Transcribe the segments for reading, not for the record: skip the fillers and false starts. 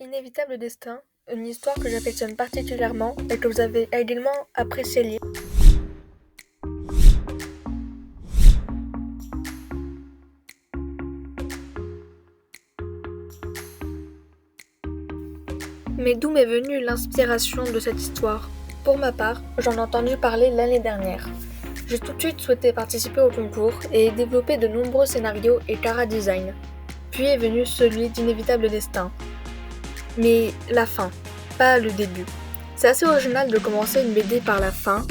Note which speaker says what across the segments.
Speaker 1: Inévitable destin, une histoire que j'affectionne particulièrement et que vous avez également apprécié lire. Mais d'où m'est venue l'inspiration de cette histoire? Pour ma part, j'en ai entendu parler l'année dernière. J'ai tout de suite souhaité participer au concours et développer de nombreux scénarios et chara-design. Puis est venu celui d'Inévitable destin. Mais la fin, pas le début. C'est assez original de commencer une BD par la fin,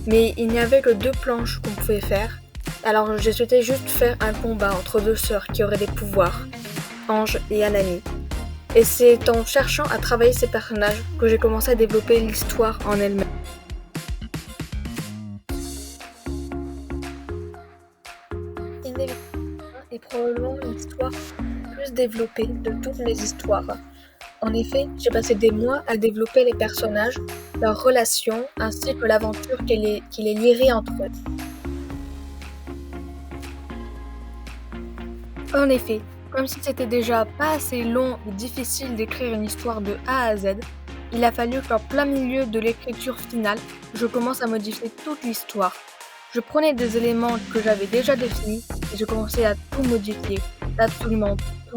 Speaker 1: mais il n'y avait que 2 planches qu'on pouvait faire. Alors j'ai souhaité juste faire un combat entre 2 sœurs qui auraient des pouvoirs, Ange et Anami. Et c'est en cherchant à travailler ces personnages que j'ai commencé à développer l'histoire en elle-même. Inévitable est probablement l'histoire plus développée de toutes mes histoires. En effet, j'ai passé des mois à développer les personnages, leurs relations, ainsi que l'aventure qui les lierait entre eux. En effet, comme si c'était déjà pas assez long et difficile d'écrire une histoire de A à Z, il a fallu qu'en plein milieu de l'écriture finale, je commence à modifier toute l'histoire. Je prenais des éléments que j'avais déjà définis et je commençais à tout modifier, absolument tout.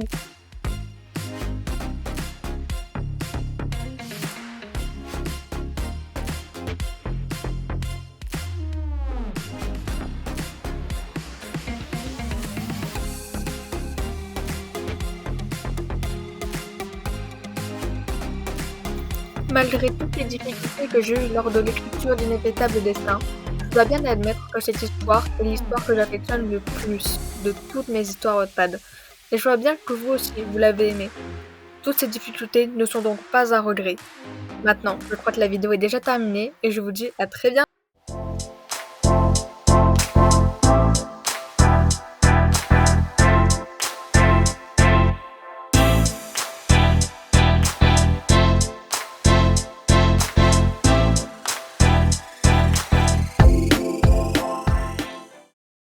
Speaker 1: Malgré toutes les difficultés que j'ai eues lors de l'écriture d'Inévitable destin, je dois bien admettre que cette histoire est l'histoire que j'affectionne le plus de toutes mes histoires Wattpad. Et je vois bien que vous aussi, vous l'avez aimé. Toutes ces difficultés ne sont donc pas un regret. Maintenant, je crois que la vidéo est déjà terminée et je vous dis à très bientôt.